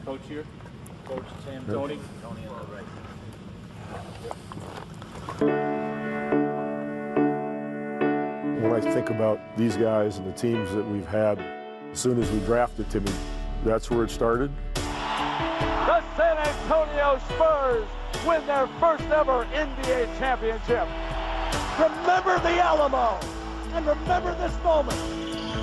coach here. Coach Sam, Tony. Tony on the right. When I think about these guys and the teams that we've had, as soon as we drafted Timmy, that's where it started. The San Antonio Spurs win their first ever NBA championship. Remember the Alamo, and remember this moment.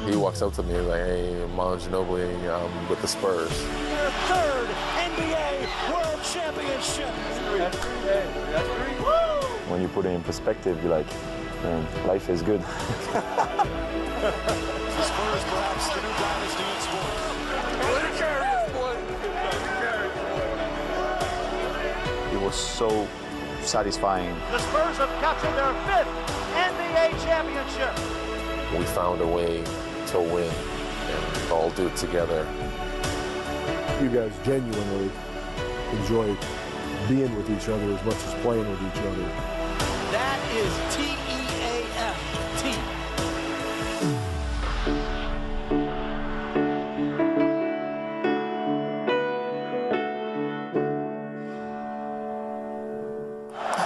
He walks up to me like, hey, Manu Ginobili, with the Spurs. Their third NBA World Championship. That's 3 days. That's 3. Woo! When you put it in perspective, you're like, man, life is good. The Spurs perhaps the new dynasty in sports. It was so satisfying. The Spurs have captured their 5th NBA championship. We found a way to win and all do it together. You guys genuinely enjoy being with each other as much as playing with each other. That is T-E-A-F, team.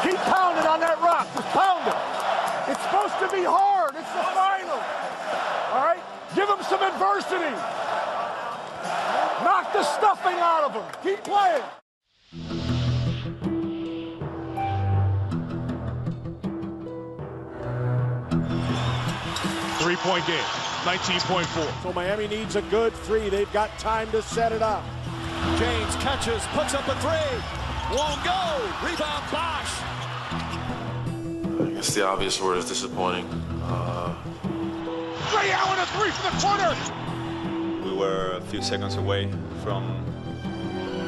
Keep pounding on that rock. Just pound it. It's supposed to be hard. It's the final. All right? Give them some adversity. Knock the stuffing out of them. Keep playing. Three-point game, 19.4. So Miami needs a good three. They've got time to set it up. James catches, puts up a three. Won't go. Rebound, Bosh. I guess the obvious word is disappointing. Ray Allen, a three from the corner. We were a few seconds away from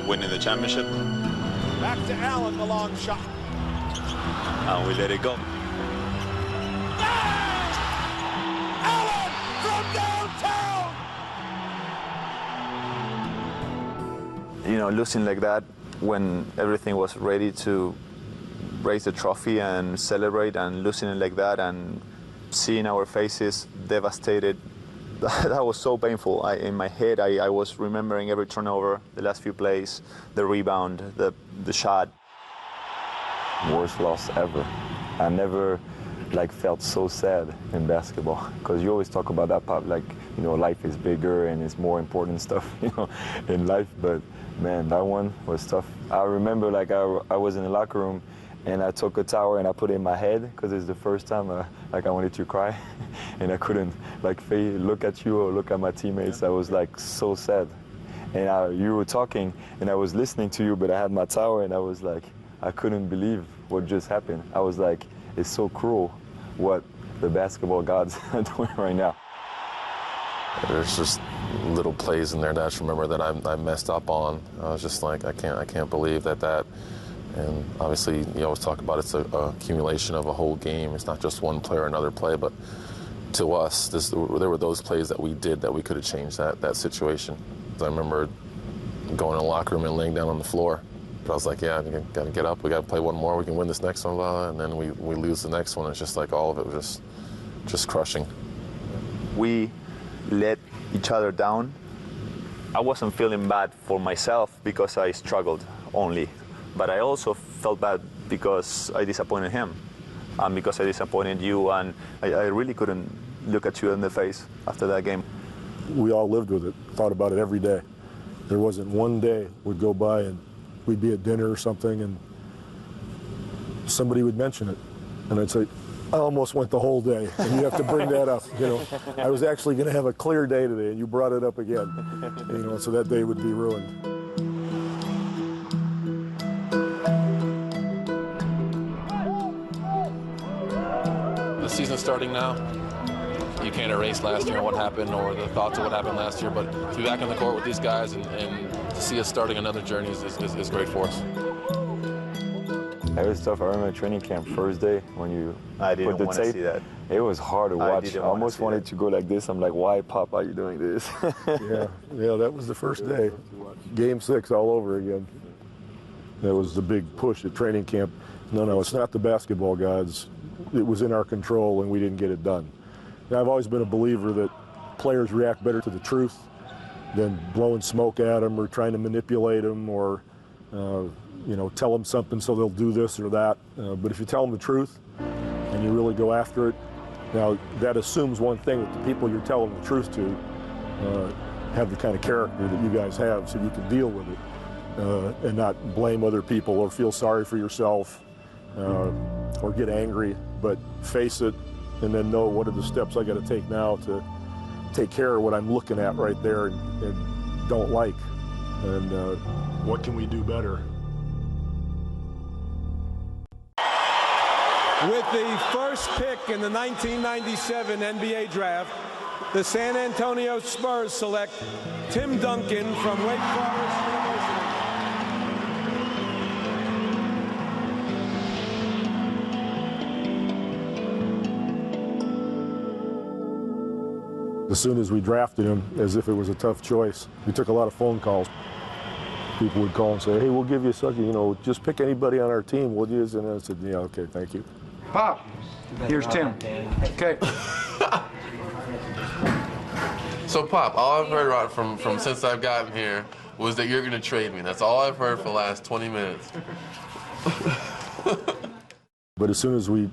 winning the championship. Back to Allen, the long shot. And we let it go. Allen from downtown. You know, losing like that when everything was ready to raise the trophy and celebrate, and losing it like that and seeing our faces devastated, that was so painful. In my head, I was remembering every turnover, the last few plays, the rebound, the shot. Worst loss ever. I never felt so sad in basketball, because you always talk about that part, life is bigger and it's more important stuff, in life. But man, that one was tough. I remember I was in the locker room and I took a towel and I put it in my head, because it's the first time I wanted to cry and I couldn't look at you or look at my teammates. I was so sad. And you were talking and I was listening to you, but I had my towel and I was I couldn't believe what just happened. I was it's so cruel what the basketball gods are doing right now. There's just little plays in there that I just remember that I messed up on. I was just I can't believe that. And obviously, you always talk about it's a accumulation of a whole game. It's not just one play or another play, but to us, there were those plays that we did that we could have changed that situation. I remember going in the locker room and laying down on the floor. But I was like, yeah, we got to get up. We got to play one more. We can win this next one, blah, blah. And then we lose the next one. It's just all of it was just crushing. We let each other down. I wasn't feeling bad for myself because I struggled only, but I also felt bad because I disappointed him and because I disappointed you, and I really couldn't look at you in the face after that game. We all lived with it, thought about it every day. There wasn't one day would go by and we'd be at dinner or something and somebody would mention it. And I'd say, I almost went the whole day, and you have to bring that up. I was actually going to have a clear day today, and you brought it up again. So that day would be ruined. The season's starting now. You can't erase last year and what happened, or the thoughts of what happened last year, but to be back on the court with these guys and to see us starting another journey is great for us. It was tough. I remember training camp first day when you put the tape. See that. It was hard to watch. I almost wanted to go like this. I'm like, why, Pop, are you doing this? Yeah, that was the first day. Game 6 all over again. That was the big push at training camp. No, it's not the basketball gods. It was in our control, and we didn't get it done. And I've always been a believer that players react better to the truth. than blowing smoke at them or trying to manipulate them or tell them something so they'll do this or that. But if you tell them the truth and you really go after it, now that assumes one thing, that the people you're telling the truth to have the kind of character that you guys have, so you can deal with it and not blame other people or feel sorry for yourself or get angry, but face it and then know what are the steps I got to take now to take care of what I'm looking at right there and don't like, and what can we do better. With the first pick in the 1997 NBA draft, the San Antonio Spurs select Tim Duncan from Wake Forest University. As soon as we drafted him, as if it was a tough choice, we took a lot of phone calls. People would call and say, hey, we'll give you a second, just pick anybody on our team, would you? And I said, yeah, okay, thank you. Pop, here's Tim. Okay. So, Pop, all I've heard about from since I've gotten here was that you're going to trade me. That's all I've heard for the last 20 minutes. But as soon as we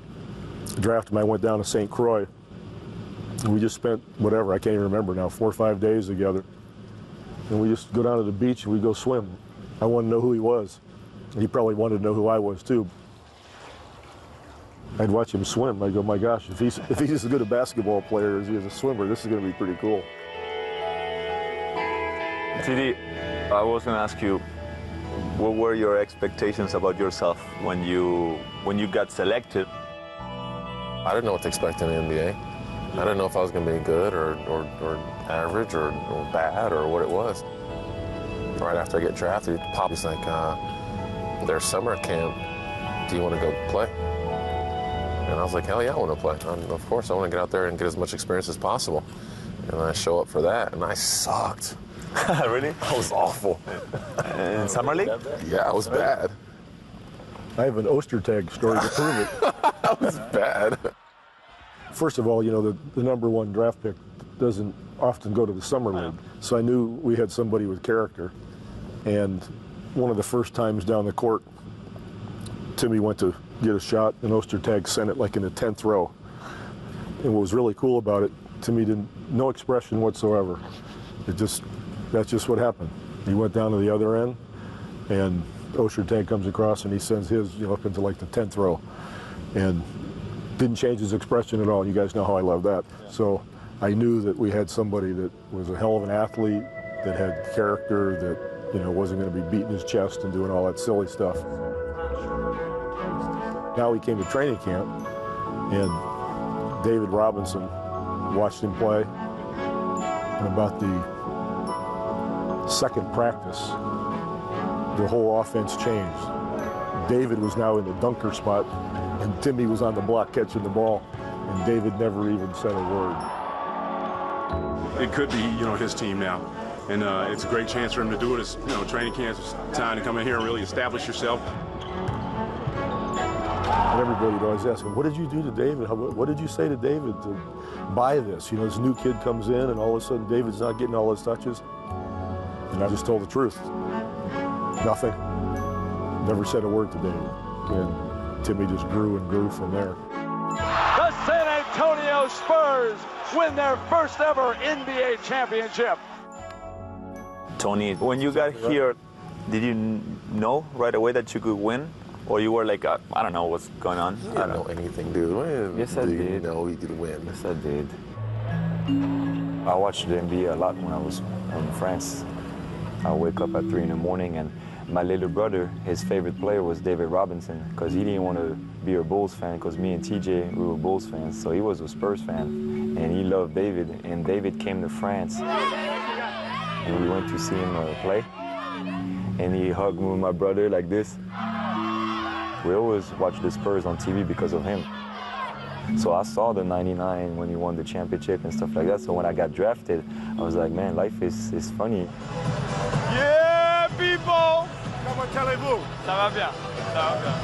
drafted him, I went down to St. Croix. We just spent, whatever, I can't even remember now, 4 or 5 days together. And we just go down to the beach and we go swim. I wanted to know who he was. He probably wanted to know who I was, too. I'd watch him swim. I'd go, my gosh, if he's as good a basketball player as he is a swimmer, this is going to be pretty cool. TD, I was going to ask you, what were your expectations about yourself when you got selected? I didn't know what to expect in the NBA. I didn't know if I was going to be good or average or bad or what it was. Right after I get drafted, Poppy's like, there's summer camp. Do you want to go play? And I was like, hell yeah, I want to play. Of course, I want to get out there and get as much experience as possible. And I show up for that, and I sucked. Really? I was awful. In Summer League? Yeah, I was bad. I have an Ostertag story to prove it. I was bad. First of all, the #1 draft pick doesn't often go to the summer league. So I knew we had somebody with character. And one of the first times down the court, Timmy went to get a shot, and Ostertag sent it like in the 10th row. And what was really cool about it, Timmy no expression whatsoever. That's just what happened. He went down to the other end, and Ostertag comes across, and he sends his up into like the 10th row. And didn't change his expression at all. You guys know how I love that. So I knew that we had somebody that was a hell of an athlete, that had character, that wasn't going to be beating his chest and doing all that silly stuff. Now he came to training camp, and David Robinson watched him play. And about the second practice, the whole offense changed. David was now in the dunker spot, and Timmy was on the block catching the ball, and David never even said a word. It could be, his team now, and it's a great chance for him to do it. It's, training camp, it's time to come in here and really establish yourself. And everybody would always ask him, what did you do to David? What did you say to David to buy this? This new kid comes in, and all of a sudden David's not getting all his touches. And I just told the truth. Nothing. Never said a word to David. And Timmy just grew and grew from there. The San Antonio Spurs win their first ever NBA championship. Tony, when you got here, did you know right away that you could win? Or you were like, I don't know what's going on? I don't know anything, dude. Yes, I did. No, he did win. Yes, I did. I watched the NBA a lot when I was in France. I wake up at 3 in the morning, and my little brother, his favorite player was David Robinson, because he didn't want to be a Bulls fan, because me and TJ, we were Bulls fans. So he was a Spurs fan, and he loved David. And David came to France, and we went to see him play. And he hugged me with my brother like this. We always watch the Spurs on TV because of him. So I saw the 99 when he won the championship and stuff like that. So when I got drafted, I was like, man, life is funny. Yeah, people! Comment allez-vous? Ça va bien. Ça va bien.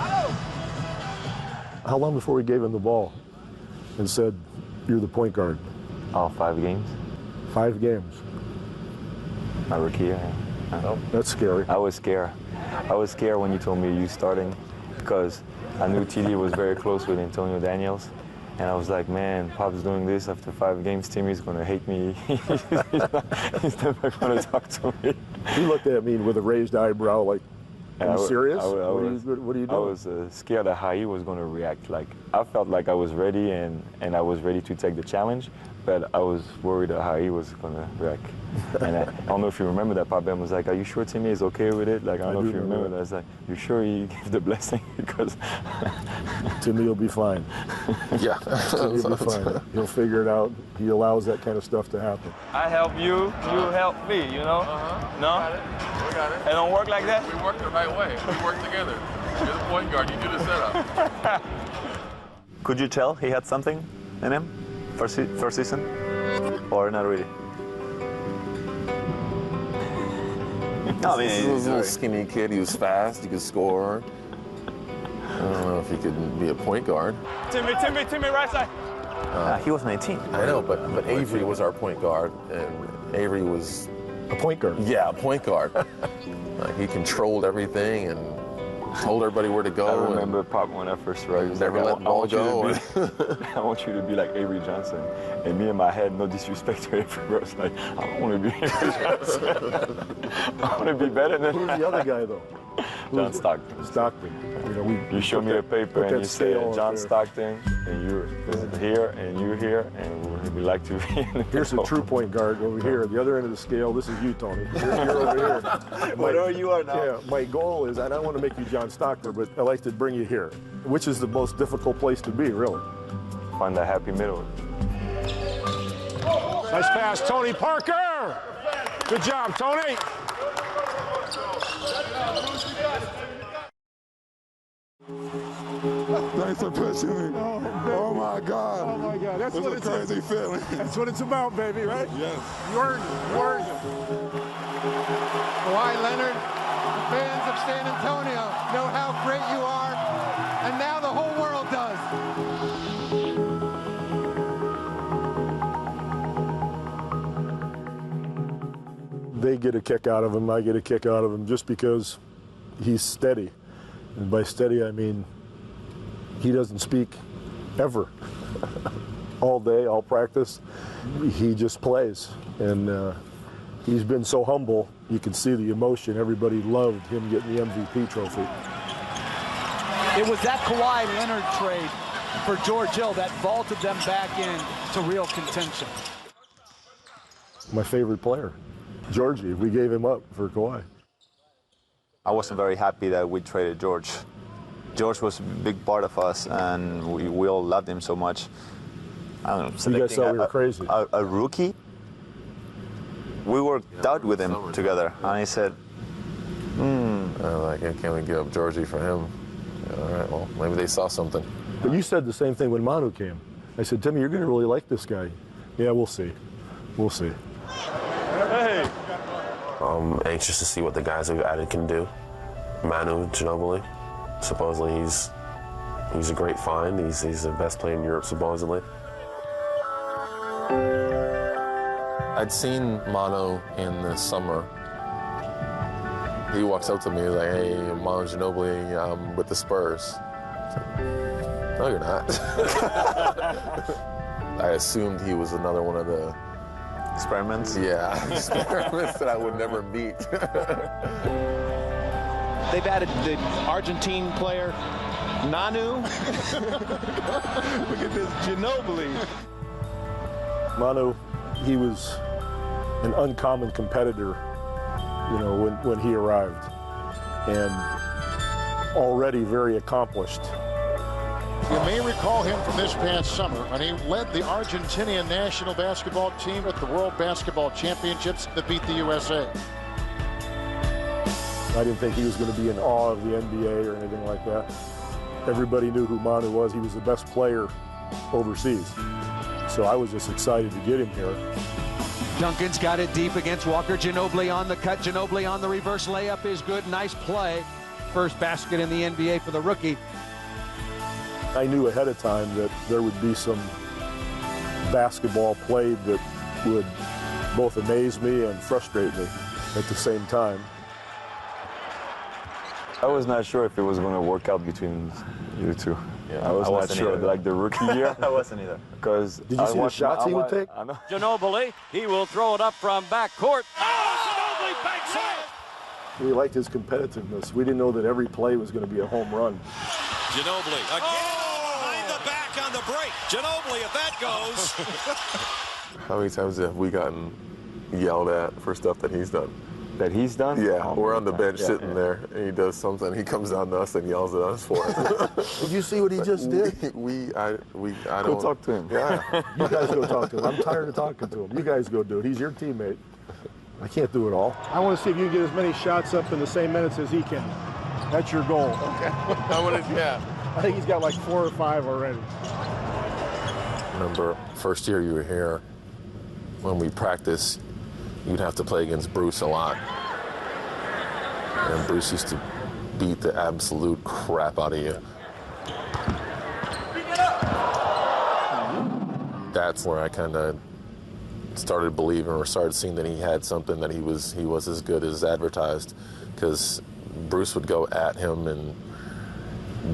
How long before we gave him the ball and said, you're the point guard? Oh, 5 games. 5 games. My rookie year. Oh, that's scary. I was scared. I was scared when you told me you starting because I knew TD was very close with Antonio Daniels. And I was like, man, Pop's doing this after 5 games. Timmy's going to hate me. He's never going to talk to me. He looked at me with a raised eyebrow like, are you serious? What are you doing? I was scared of how he was going to react. Like, I felt like I was ready and I was ready to take the challenge, but I was worried of how he was going to react. And I don't know if you remember that. Pop Ben was like, are you sure Timmy is okay with it? Like, I don't know if you remember that. I was like, you sure he gave the blessing? Because Timmy will be fine. Yeah. Timmy will be fine. He'll figure it out. He allows that kind of stuff to happen. I help you, you help me, you know? No? We got it. It don't work like that? We work the right way. We work together. You're the point guard. You do the setup. Could you tell he had something in him first season? Or not really? No, I mean, he was a little skinny kid. He was fast. He could score. I don't know if he could be a point guard. Timmy, right side. He was 19. I know, but Avery was our point guard, and Avery was a point guard. Yeah, a point guard. He controlled everything and told everybody where to go. I remember Pop when I first arrived. Never let the ball go. I want you to be like Avery Johnson. And me in my head, no disrespect to Avery, bro. It's like, I don't want to be Avery Johnson. I want to be better than Who's the other guy, though? John Stockton. Stockton. You showed me a paper and you said John Stockton, and you're here, and you're here, and we like to be in the Here's a true point guard over here. The other end of the scale, this is you, Tony. You're over here. Whatever you are now. Yeah, my goal is, I don't want to make you John Stockton, but I like to bring you here, which is the most difficult place to be, really. Find that happy middle. Nice pass, Tony Parker. Good job, Tony. Thanks for pushing me. Oh my God. Oh my God. That's what it's a crazy feeling. That's what it's about, baby, right? Yes. You earned it. You earned it. Kawhi Leonard, the fans of San Antonio know how great you are, and now the whole world does. They get a kick out of him, I get a kick out of him, just because he's steady. And by steady, I mean he doesn't speak ever. All day, all practice, he just plays. And he's been so humble, you can see the emotion. Everybody loved him getting the MVP trophy. It was that Kawhi Leonard trade for George Hill that vaulted them back in to real contention. My favorite player, Georgie. We gave him up for Kawhi. I wasn't very happy that we traded George. George was a big part of us, and we all loved him so much. I don't know. You guys thought we were crazy. A rookie? We worked out with him together, and I said, can we give up Georgie for him? All right, well, maybe they saw something. But you said the same thing when Manu came. I said, Timmy, you're going to really like this guy. Yeah, we'll see. We'll see. Hey. I'm anxious to see what the guys we've added can do. Manu Ginobili, supposedly he's a great find. He's the best player in Europe, supposedly. I'd seen Manu in the summer. He walks up to me like, hey, Manu Ginobili, I'm with the Spurs. No, you're not. I assumed he was another one of the experiments? Yeah, experiments that I would never meet. They've added the Argentine player, Nanu. Look at this Ginobili. Manu, he was an uncommon competitor, you know, when he arrived, and already very accomplished. You may recall him from this past summer when he led the Argentinian national basketball team at the World Basketball Championships that beat the USA. I didn't think he was going to be in awe of the NBA or anything like that. Everybody knew who Manu was. He was the best player overseas. So I was just excited to get him here. Duncan's got it deep against Walker. Ginobili on the cut. Ginobili on the reverse layup is good. Nice play. First basket in the NBA for the rookie. I knew ahead of time that there would be some basketball played that would both amaze me and frustrate me. at the same time. I was not sure if it was going to work out between you two. Yeah, I was not sure, either. like the rookie year. I wasn't either. Because did you see the shots he would take? Ginobili, he will throw it up from backcourt. Oh, Ginobili banks it! We liked his competitiveness. We didn't know that every play was going to be a home run. Ginobili again behind the back on the break. Ginobili, if that goes. How many times have we gotten yelled at for stuff that he's done? That he's done? Yeah, Oh, we're on the bench yeah, sitting there, and he does something. He comes down to us and yells at us for it. Did you see what he just did? I Go don't talk to him. Yeah. You guys go talk to him. I'm tired of talking to him. You guys go do it. He's your teammate. I can't do it all. I want to see if you can get as many shots up in the same minutes as he can. That's your goal. Okay. Yeah. I think he's got like 4 or 5 already. Remember, first year you were here, when we practiced, you'd have to play against Bruce a lot. And Bruce used to beat the absolute crap out of you. That's where I kind of started believing or started seeing that he had something, that he was as good as advertised, because Bruce would go at him and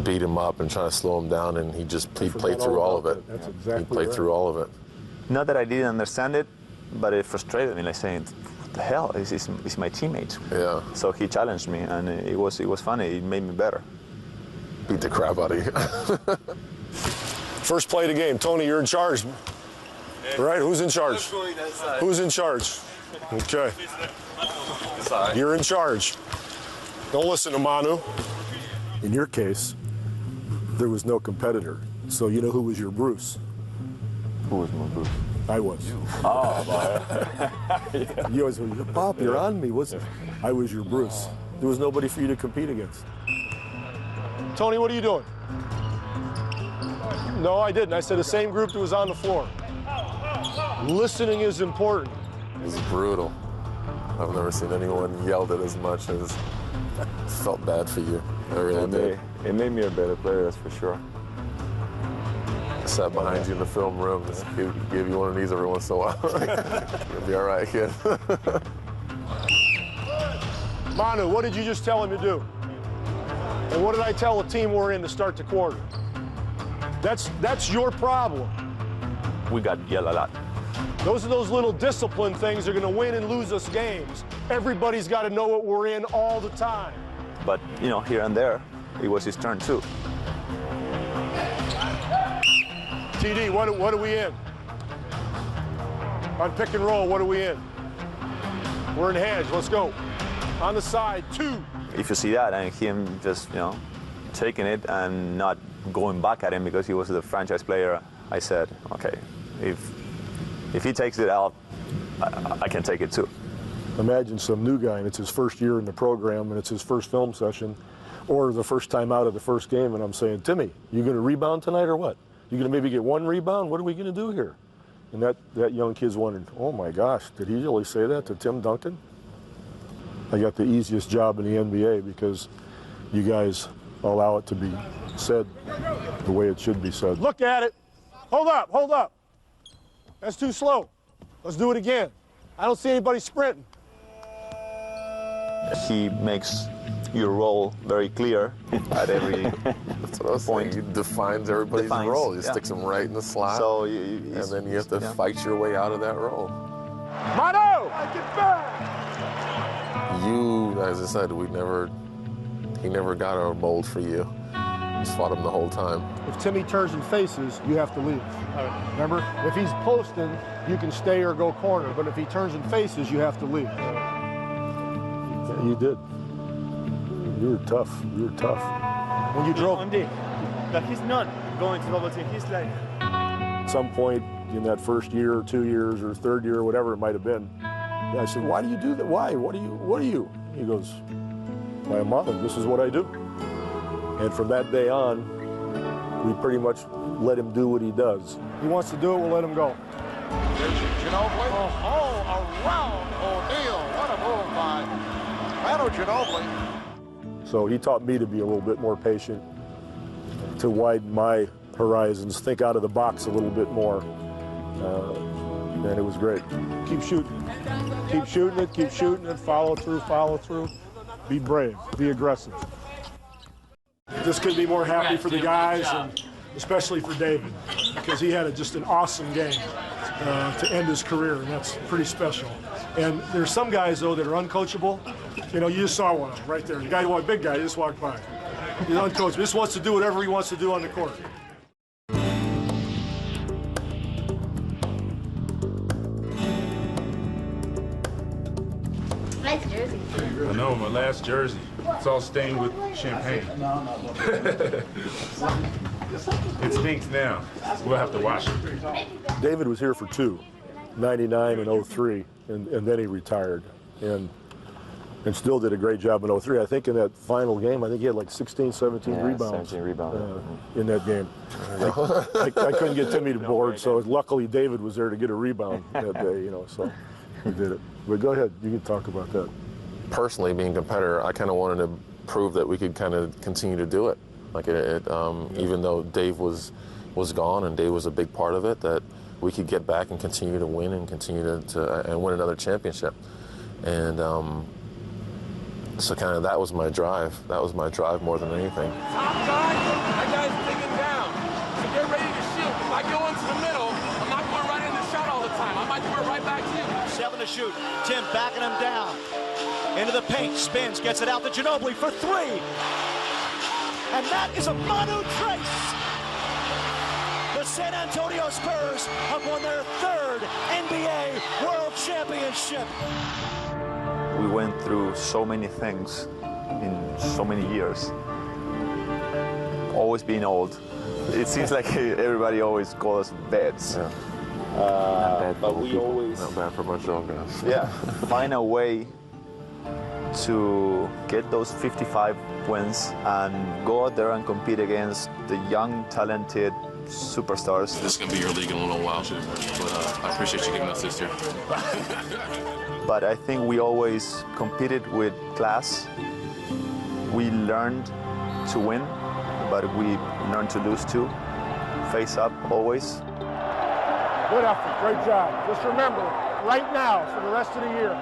beat him up and try to slow him down, and he'd play through all of it. That's exactly He'd play right. through all of it. Not that I didn't understand it, but it frustrated me, like saying, what the hell, he's my teammate. Yeah. So he challenged me, and it was funny. It made me better. Beat the crap out of you. First play of the game. Tony, you're in charge. Right? Who's in charge? Who's in charge? Okay. You're in charge. Don't listen to Manu. In your case, there was no competitor. So you know who was your Bruce? Who was my Bruce? I was. Oh, You always went, Pop, you're on me. I was your Bruce. There was nobody for you to compete against. Tony, what are you doing? No, I didn't. I said the same group that was on the floor. Listening is important. It was brutal. I've never seen anyone yelled at as much as felt bad for you. I really did. It made me a better player, that's for sure. I sat behind you in the film room, just give you one of these every once in a while. You'll be all right, kid. Manu, what did you just tell him to do? And what did I tell the team we're in to start the quarter? That's your problem. We got yelled a lot. Those are those little discipline things that are going to win and lose us games. Everybody's got to know what we're in all the time. But, here and there, it was his turn too. TD, what are we in? On pick and roll, what are we in? We're in hedge, let's go. On the side, 2. If you see that and him just, taking it and not going back at him because he was the franchise player, I said, okay, if he takes it out, I can take it too. Imagine some new guy, and it's his first year in the program, and it's his first film session, or the first time out of the first game, and I'm saying, Timmy, you going to rebound tonight or what? You going to maybe get 1 rebound? What are we going to do here? And that young kid's wondering, oh my gosh, did he really say that to Tim Duncan? I got the easiest job in the NBA because you guys allow it to be said the way it should be said. Look at it. Hold up. That's too slow. Let's do it again. I don't see anybody sprinting. He makes your role very clear at every That's what I was point. saying. He defines everybody's role. He sticks them right in the slot, So and then you have to fight your way out of that role. Manu! Get back! You, as I said, he never got a mold for you. Just fought him the whole time. If Timmy turns and faces, you have to leave. Remember? If he's posting, you can stay or go corner. But if he turns and faces, you have to leave. Yeah, you did. You were tough. When you drove. But he's not going to double team. He's like. At some point in that first year or 2 years or third year or whatever it might have been, I said, why do you do that? Why? What are you? He goes, my mom, this is what I do. And from that day on, we pretty much let him do what he does. He wants to do it, we'll let him go. There's Ginobili. Around O'Neal. What a move by Manu Ginobili. So he taught me to be a little bit more patient, to widen my horizons, think out of the box a little bit more. And it was great. Keep shooting. Keep shooting it, follow through. Be brave, be aggressive. This couldn't be more happy for the guys, and especially for David, because he had just an awesome game to end his career, and that's pretty special. And there's some guys, though, that are uncoachable. You know, you just saw one of them right there. The guy, big guy, just walked by. He's uncoachable. He just wants to do whatever he wants to do on the court. Nice jersey. I know, my last jersey. It's all stained with champagne. It stinks now. We'll have to wash it. David was here for two, 99 and 03, and then he retired. And still did a great job in 03. I think in that final game, I think he had like 16, 17 rebounds. 17 rebounds. In that game. I couldn't get Timmy to board, so luckily David was there to get a rebound that day, you know, so he did it. But go ahead, you can talk about that. Personally, being a competitor, I kind of wanted to prove that we could kind of continue to do it. Like even though Dave was gone and Dave was a big part of it, that we could get back and continue to win and continue to win another championship. And so kind of that was my drive. That was my drive more than anything. Top guy, that guy's digging down. So get ready to shoot. If I go into the middle, I'm not going right in the shot all the time. I might throw it right back to you. 7 to shoot. Tim backing him down. Into the paint, spins, gets it out to Ginobili for 3. And that is a Manu Trace. The San Antonio Spurs have won their 3rd NBA World Championship. We went through so many things in so many years. Always being old. It seems like everybody always calls us vets. Yeah. But we always... Not bad for Montreal guys. Yeah, find a way to get those 55 wins and go out there and compete against the young, talented superstars. This is going to be your league in a little while, but I appreciate you giving us this year. But I think we always competed with class. We learned to win, but we learned to lose too. Face up always. Good effort, great job. Just remember, right now, for the rest of the year.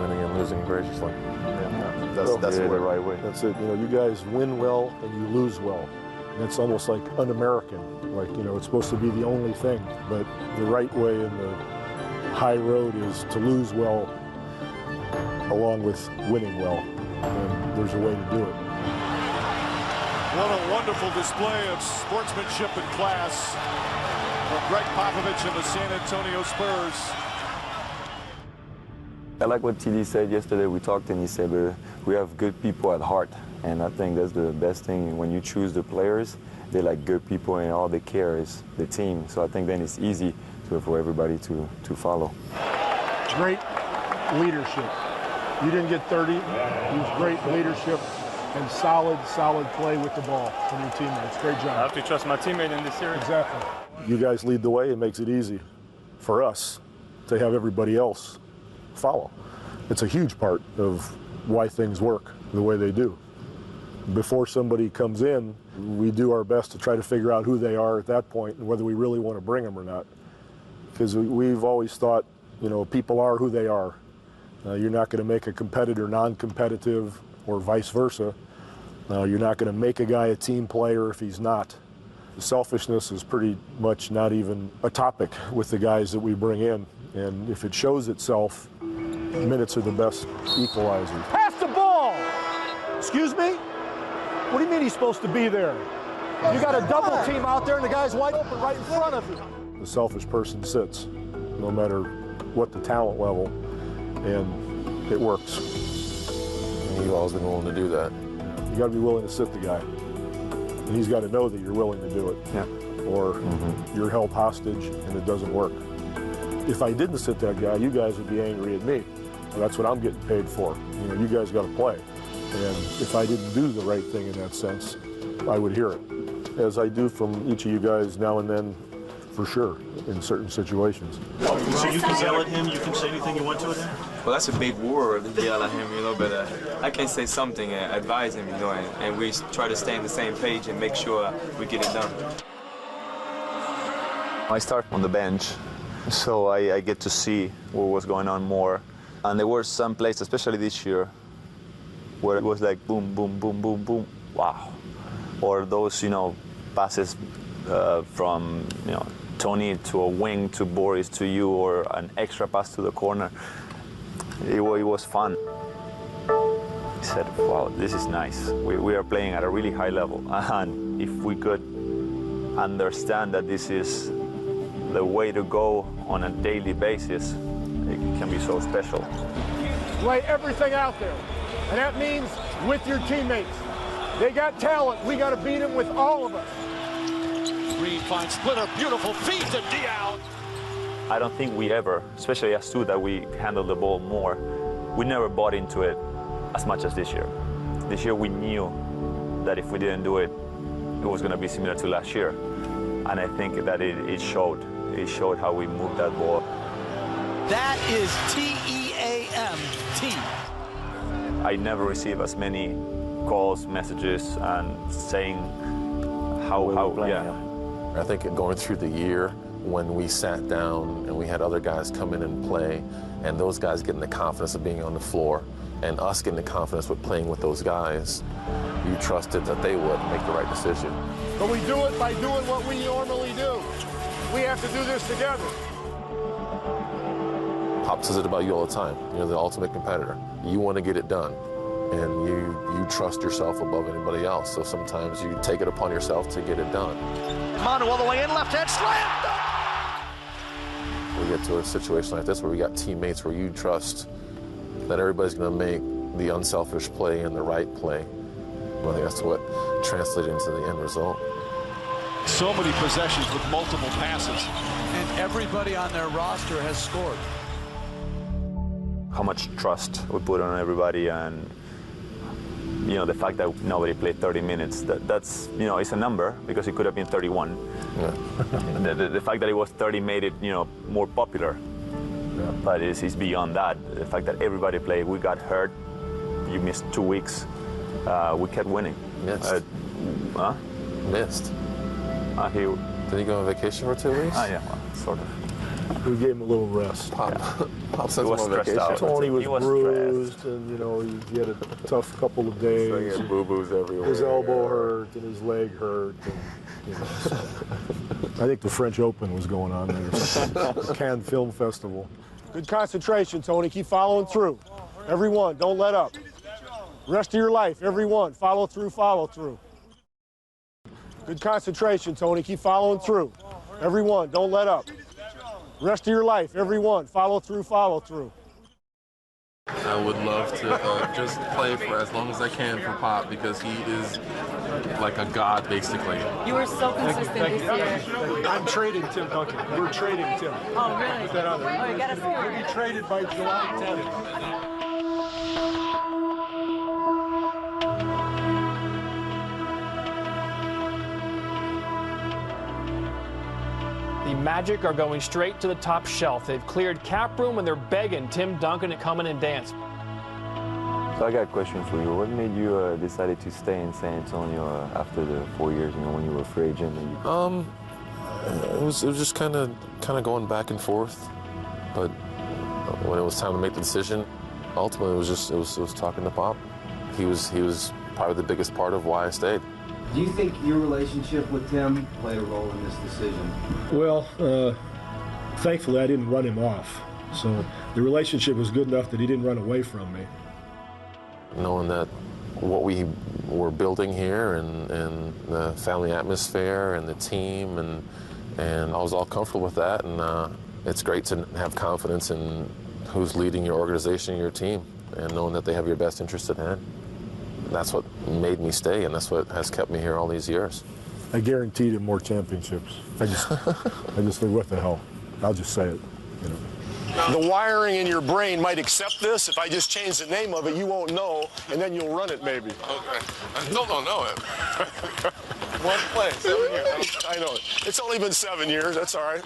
Winning and losing graciously. Yeah, that's the right way. That's it. You know, you guys win well and you lose well. And it's almost like un-American. Like, you know, it's supposed to be the only thing. But the right way in the high road is to lose well along with winning well. And there's a way to do it. What a wonderful display of sportsmanship and class from Greg Popovich and the San Antonio Spurs. I like what TD said yesterday. We talked and he said we have good people at heart. And I think that's the best thing. When you choose the players, they're like good people and all they care is the team. So I think then it's easy for everybody to follow. Great leadership. You didn't get 30. It was great leadership and solid play with the ball from your teammates. Great job. I have to trust my teammate in this series. Exactly. You guys lead the way. It makes it easy for us to have everybody else follow. It's a huge part of why things work the way they do. Before somebody comes in, we do our best to try to figure out who they are at that point and whether we really want to bring them or not. Because we've always thought, you know, people are who they are. You're not going to make a competitor non-competitive or vice versa. You're not going to make a guy a team player if he's not. Selfishness is pretty much not even a topic with the guys that we bring in. And if it shows itself, minutes are the best equalizers. Pass the ball! Excuse me? What do you mean he's supposed to be there? You got a double team out there and the guy's wide open right in front of you. The selfish person sits, no matter what the talent level, and it works. And you've always been willing to do that. You got to be willing to sit the guy, and he's got to know that you're willing to do it, or you're held hostage and it doesn't work. If I didn't sit that guy, you guys would be angry at me. Well, that's what I'm getting paid for. You know, you guys got to play. And if I didn't do the right thing in that sense, I would hear it, as I do from each of you guys now and then, for sure, in certain situations. So you can yell at him, you can say anything you want to him? Well, that's a big word to yell at him, you know, but I can say something and advise him, you know, and we try to stay on the same page and make sure we get it done. I start on the bench, so I get to see what was going on more. And there were some plays, especially this year, where it was like boom, boom, boom, boom, boom, wow. Or those, passes from, Tony to a wing to Boris to you, or an extra pass to the corner. It was fun. He said, wow, this is nice. We are playing at a really high level. And if we could understand that this is the way to go on a daily basis, it can be so special. Lay everything out there, and that means with your teammates. They got talent. We got to beat them with all of us. Green finds Splitter, beautiful feed to Diao. I don't think we ever, especially as two that we handle the ball more, we never bought into it as much as this year. This year we knew that if we didn't do it, it was going to be similar to last year. And I think that it showed. It showed how we moved that ball. That is TEAM, team. I never receive as many calls, messages, and saying how yeah. I think going through the year, when we sat down and we had other guys come in and play, and those guys getting the confidence of being on the floor, and us getting the confidence with playing with those guys, you trusted that they would make the right decision. But we do it by doing what we normally do. We have to do this together. Pop says it about you all the time. You're the ultimate competitor. You want to get it done, and you trust yourself above anybody else. So sometimes you take it upon yourself to get it done. Manu all the way in, left hand slam. We get to a situation like this where we got teammates where you trust that everybody's going to make the unselfish play and the right play. I think that's what translated into the end result. So many possessions with multiple passes. And everybody on their roster has scored. How much trust we put on everybody, and the fact that nobody played 30 minutes, that's it's a number, because it could have been 31. Yeah. the fact that it was 30 made it more popular. Yeah. But it's beyond that. The fact that everybody played, we got hurt, you missed 2 weeks, we kept winning. Missed. Missed. Did he go on vacation for 2 weeks? Yeah, well, sort of. We gave him a little rest. Pop said he was stressed out. Tony was bruised, stressed. and he had a tough couple of days. So he had boo-boos everywhere. His elbow hurt and his leg hurt. And, so. I think the French Open was going on there. The Cannes Film Festival. Good concentration, Tony. Keep following through. Everyone, don't let up. Rest of your life, everyone, follow through, follow through. Good concentration, Tony. Keep following through. Everyone, don't let up. Rest of your life, everyone, follow through, follow through. I would love to just play for as long as I can for Pop, because he is like a god, basically. You were so consistent this year. I'm trading Tim Duncan. We're trading Tim. Oh, really? Put that on there. Oh, you got to see He'll be traded by July 10th. The Magic are going straight to the top shelf. They've cleared cap room and they're begging Tim Duncan to come in and dance. So I got a question for you. What made you decided to stay in San Antonio after the 4 years? When you were a free agent. It was just kind of going back and forth, but when it was time to make the decision, ultimately it was talking to Pop. He was probably the biggest part of why I stayed. Do you think your relationship with Tim played a role in this decision? Well, thankfully I didn't run him off. So the relationship was good enough that he didn't run away from me. Knowing that what we were building here and the family atmosphere and the team, and I was all comfortable with that, and it's great to have confidence in who's leading your organization, your team, and knowing that they have your best interest at hand. That's what made me stay, and that's what has kept me here all these years. I guaranteed him more championships. I just said, what the hell? I'll just say it. The wiring in your brain might accept this. If I just change the name of it, you won't know, and then you'll run it maybe. Okay. I still don't know it. One play, 7 years. I know it. It's only been 7 years. That's all right.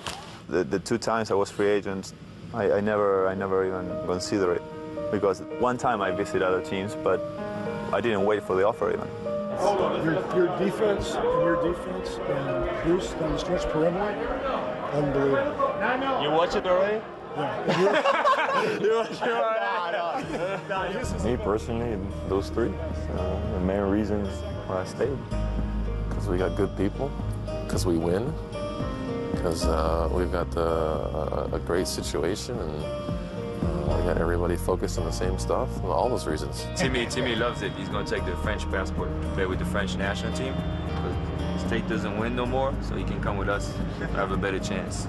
The 2 times I was free agent, I never even considered it, because one time I visited other teams, but I didn't wait for the offer even. Your defense and Bruce down the stretch perimeter, unbelievable. You watch it already? Yeah. You watch it already? Me personally, those three. The main reasons why I stayed. Because we got good people, because we win, because we've got a great situation, and we got everybody focused on the same stuff. All those reasons. Timmy loves it. He's going to take the French passport, play with the French national team. Because State doesn't win no more, so he can come with us and have a better chance.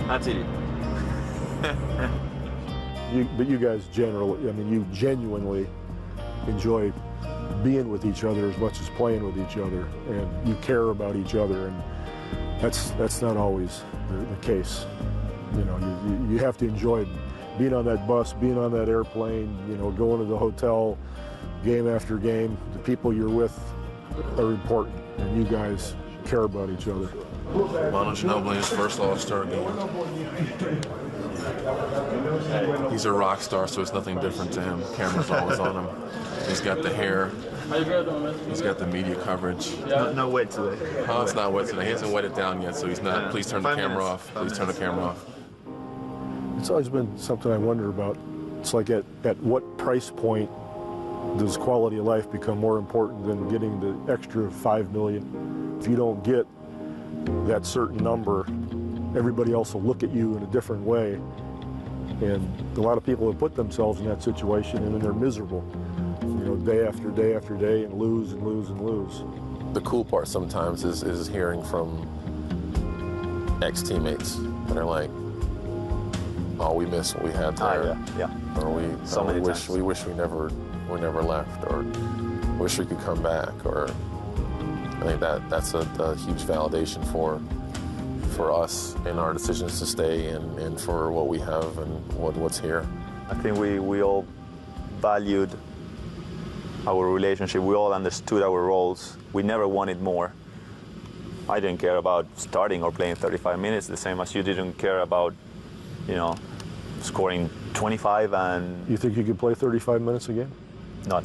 I did it. But you guys generally, I mean, you genuinely enjoy being with each other as much as playing with each other, and you care about each other, and that's not always the case. You know, you have to enjoy being on that bus, being on that airplane, you know, going to the hotel, game after game. The people you're with are important, and you guys care about each other. Manu Ginobili, his first All-Star game. He's a rock star, so it's nothing different to him. Camera's always on him. He's got the hair. He's got the media coverage. Not wet today. Oh, it's not wet today. He hasn't wet it down yet, so he's not. Please turn the camera off. Please turn the camera off. It's always been something I wonder about. It's like at what price point does quality of life become more important than getting the extra $5 million? If you don't get that certain number, everybody else will look at you in a different way. And a lot of people have put themselves in that situation, and then they're miserable, you know, day after day after day, and lose and lose and lose. The cool part sometimes is hearing from ex-teammates that are like, "Oh, we miss what we had there," or we wish we never left, or wish we could come back, or I think that's a huge validation for us in our decisions to stay and for what we have and what's here. I think we all valued our relationship. We all understood our roles. We never wanted more. I didn't care about starting or playing 35 minutes, the same as you didn't care about, you know, scoring 25 and... You think you could play 35 minutes a game? None.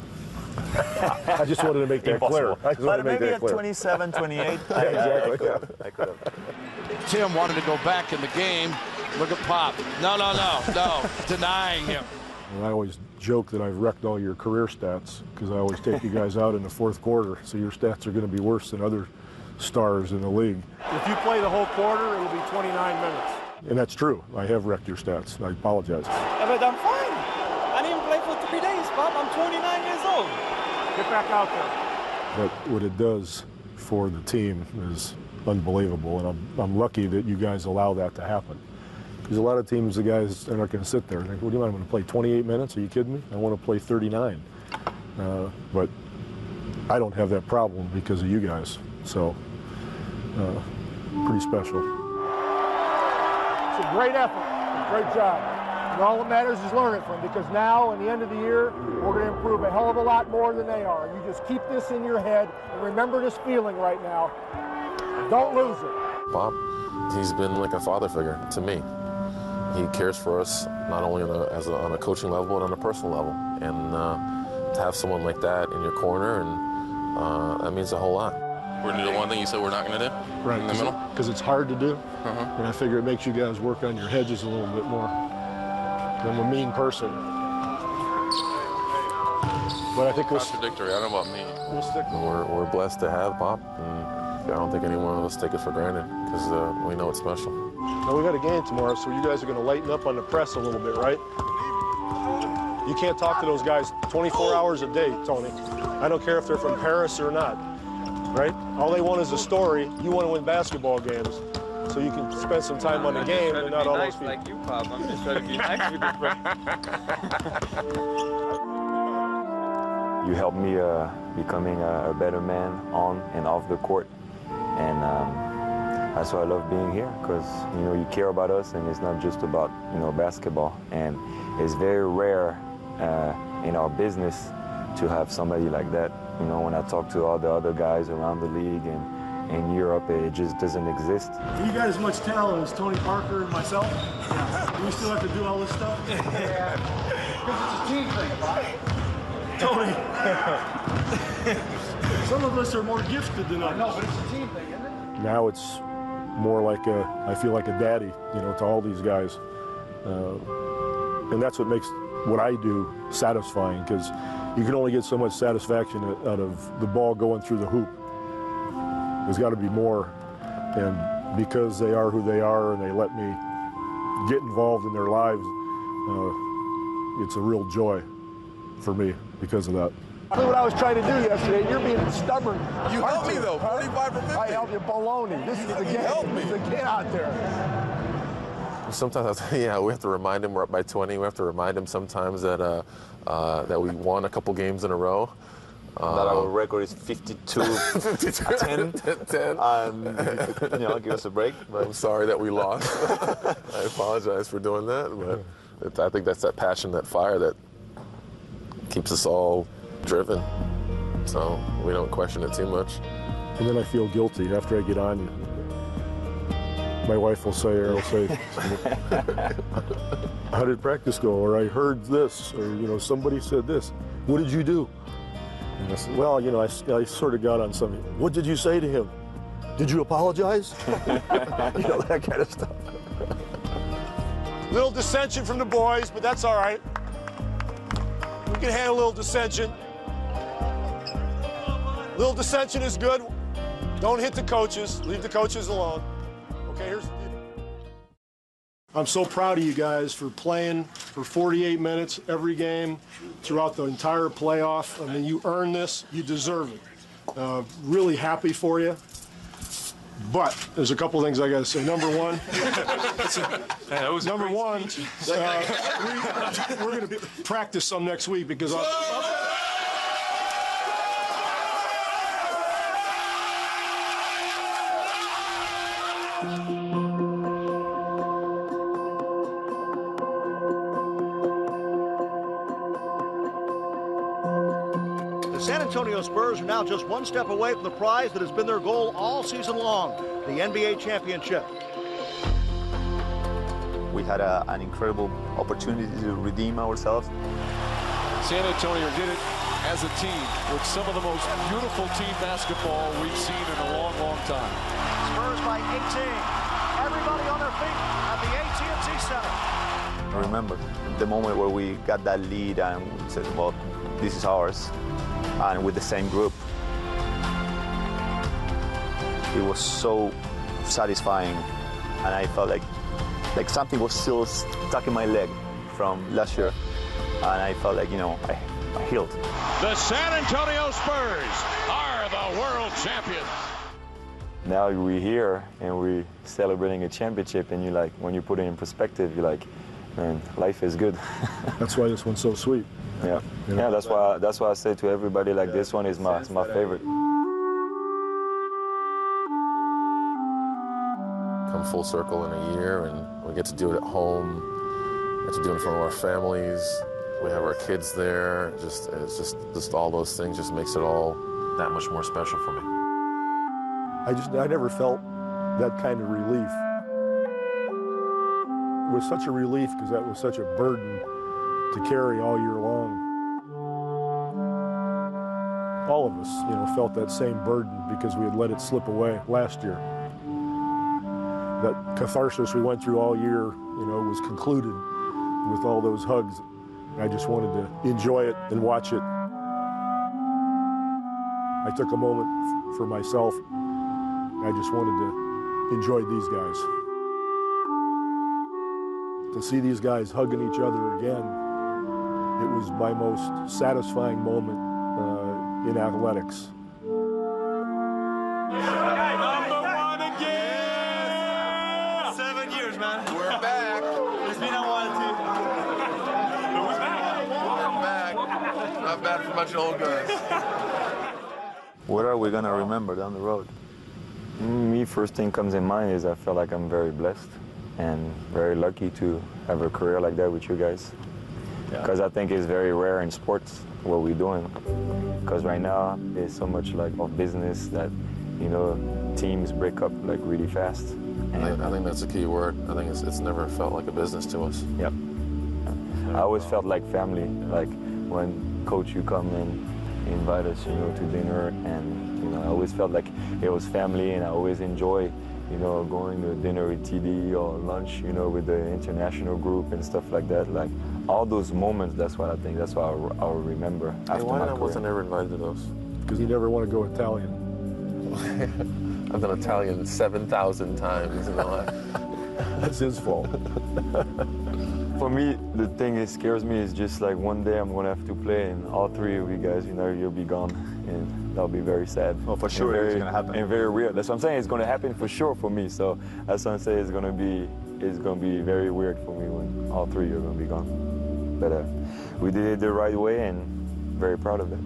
I just wanted to make that clear. But maybe at 27, 28, yeah, exactly. I could have. Tim wanted to go back in the game. Look at Pop. No, denying him. And I always joke that I've wrecked all your career stats because I always take you guys out in the fourth quarter, so your stats are going to be worse than other stars in the league. If you play the whole quarter, it'll be 29 minutes. And that's true. I have wrecked your stats. I apologize. Yeah, but I'm fine. I didn't play for 3 days, Bob. I'm 29 years old. Get back out there. But what it does for the team is unbelievable, and I'm lucky that you guys allow that to happen. Because a lot of teams, the guys are not going to sit there and think, "What do you want? I'm going to play 28 minutes? Are you kidding me? I want to play 39." But I don't have that problem because of you guys. So, pretty special. It's a great effort. Great job. And all that matters is learn it from, because now, in the end of the year, we're going to improve a hell of a lot more than they are. You just keep this in your head and remember this feeling right now. Don't lose it. Bob, he's been like a father figure to me. He cares for us not only on a coaching level, but on a personal level. And to have someone like that in your corner, and that means a whole lot. We're going to do the one thing you said we're not going to do? Right. In the middle? Because it's hard to do. And I figure it makes you guys work on your hedges a little bit more. I'm a mean person. But I think contradictory. I don't know about me. We'll stick with it. We're blessed to have Pop, and I don't think any one of us take it for granted because we know it's special. Now we got a game tomorrow, so you guys are going to lighten up on the press a little bit, right? You can't talk to those guys 24 hours a day, Tony. I don't care if they're from Paris or not, right? All they want is a story. You want to win basketball games, so you can spend some time on the game and not all those people. Like you, Pop. I'm just trying to be nice with you, bro. You helped me becoming a better man on and off the court, and that's why I love being here, because you know you care about us, and it's not just about basketball. And it's very rare in our business to have somebody like that. You know, when I talk to all the other guys around the league and in Europe, it just doesn't exist. You got as much talent as Tony Parker and myself? Yeah. Do we still have to do all this stuff? Yeah. Because it's a team thing, right? Tony. Some of us are more gifted than others. No, but it's a team thing, isn't it? Now it's more like I feel like a daddy, to all these guys. And that's what makes what I do satisfying, because you can only get so much satisfaction out of the ball going through the hoop. There's got to be more, and because they are who they are and they let me get involved in their lives, it's a real joy for me because of that. Look what I was trying to do yesterday. You're being stubborn. You helped me though, 45 for 50. I helped you. Baloney. This is the game. This is the kid out there. Sometimes, yeah, we have to remind him we're up by 20. We have to remind him sometimes that that we won a couple games in a row. That our record is 52-10. 10. Give us a break. But I'm sorry that we lost. I apologize for doing that, but I think that's that passion, that fire that keeps us all driven. So we don't question it too much. And then I feel guilty after I get on. My wife will say, or I'll say, how did practice go? Or I heard this, or somebody said this. What did you do? And I said, well, I sort of got on something. What did you say to him? Did you apologize? That kind of stuff. Little dissension from the boys, but that's all right. We can handle a little dissension. Little dissension is good. Don't hit the coaches. Leave the coaches alone. Okay, here's the deal. I'm so proud of you guys for playing for 48 minutes every game throughout the entire playoff. I mean, you earned this. You deserve it. Really happy for you. But there's a couple things I got to say. Number one, we're going to practice some next week because The San Antonio Spurs are now just one step away from the prize that has been their goal all season long, the NBA championship. we had an incredible opportunity to redeem ourselves. San Antonio did it as a team with some of the most beautiful team basketball we've seen in a long, long time. Spurs by 18. Everybody on their feet at the AT&T Center. I remember the moment where we got that lead and we said, well, this is ours, and with the same group. It was so satisfying, and I felt like something was still stuck in my leg from last year, and I felt like, I healed. The San Antonio Spurs are the world champions. Now we're here and we're celebrating a championship, and when you put it in perspective, you're like, man, life is good. That's why this one's so sweet. Yeah, that's why I say to everybody, this one is my favorite. Come full circle in a year, and we get to do it at home. We get to do it in front of our families. We have our kids there. It's just all those things just makes it all that much more special for me. I never felt that kind of relief. It was such a relief because that was such a burden to carry all year long. All of us, felt that same burden because we had let it slip away last year. That catharsis we went through all year, was concluded with all those hugs. I just wanted to enjoy it and watch it. I took a moment for myself. I just wanted to enjoy these guys. To see these guys hugging each other again, it was my most satisfying moment in athletics. Number one again! 7 years, man. We're back. It's been a while, too. We're back. Not bad for a bunch of old guys. What are we going to remember down the road? Me, first thing comes in mind is I feel like I'm very blessed and very lucky to have a career like that with you guys. Because I think it's very rare in sports what we're doing. Because right now there's so much of business that teams break up really fast. I think that's a key word. I think it's never felt like a business to us. Yep. I always felt like family. Like when Coach, you come and invite us, to dinner, and I always felt like it was family, and I always enjoy, going to dinner with TD or lunch, with the international group and stuff like that. all those moments, that's what I think, that's what I'll remember after why my career. wasn't I never invited to those? Because you never want to go Italian. I've done Italian 7,000 times, you know. That's his fault. For me, the thing that scares me is just like one day I'm going to have to play and all three of you guys, you know, you'll be gone. And that'll be very sad. Well, for sure it's going to happen. And very weird. That's what I'm saying. It's going to happen for sure for me. So that's what I'm saying. It's going to be very weird for me when all three are going to be gone. But we did it the right way and very proud of it.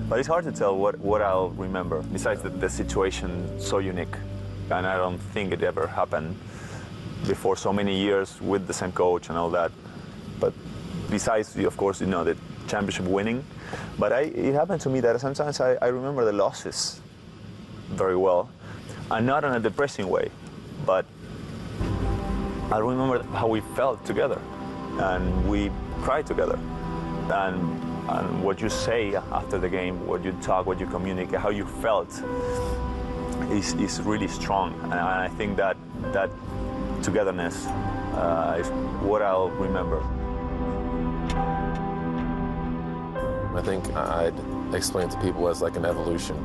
But it's hard to tell what I'll remember, besides the situation so unique. And I don't think it ever happened before so many years with the same coach and all that. But besides, of course, you know, the championship winning. But it happened to me that sometimes I remember the losses very well. And not in a depressing way, but I remember how we felt together. And we cried together. And what you say after the game, what you talk, what you communicate, how you felt is really strong. And I think that togetherness is what I'll remember. I think I'd explain it to people as like an evolution.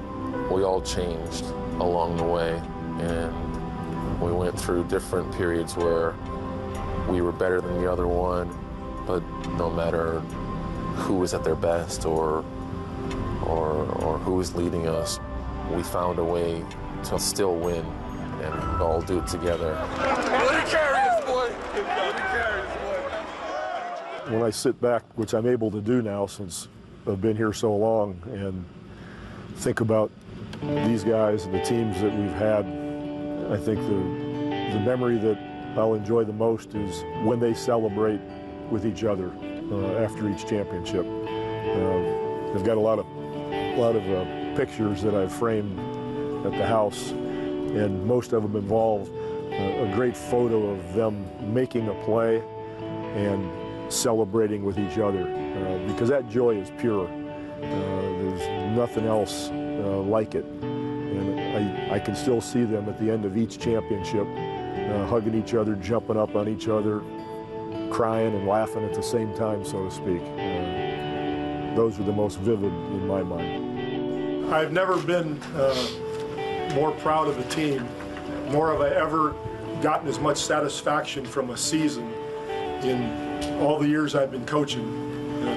We all changed along the way, and we went through different periods where we were better than the other one, but no matter who was at their best or who was leading us, we found a way to still win and all do it together. Let it carry us, boy. Let it carry us, boy. When I sit back, which I'm able to do now since I've been here so long, and think about these guys and the teams that we've had, I think the memory that I'll enjoy the most is when they celebrate with each other after each championship. I've got a lot of pictures that I've framed at the house, and most of them involve a great photo of them making a play and celebrating with each other, because that joy is pure. There's nothing else like it. And I can still see them at the end of each championship, hugging each other, jumping up on each other, crying and laughing at the same time, so to speak. Those are the most vivid in my mind. I've never been more proud of a team, nor have I ever gotten as much satisfaction from a season in all the years I've been coaching.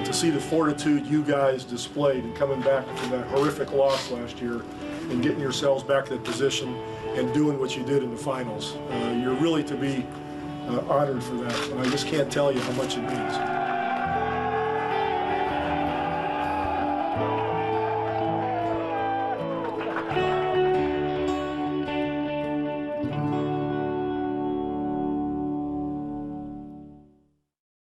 To see the fortitude you guys displayed and coming back from that horrific loss last year and getting yourselves back to that position and doing what you did in the finals. You're really to be honored for that, and I just can't tell you how much it means.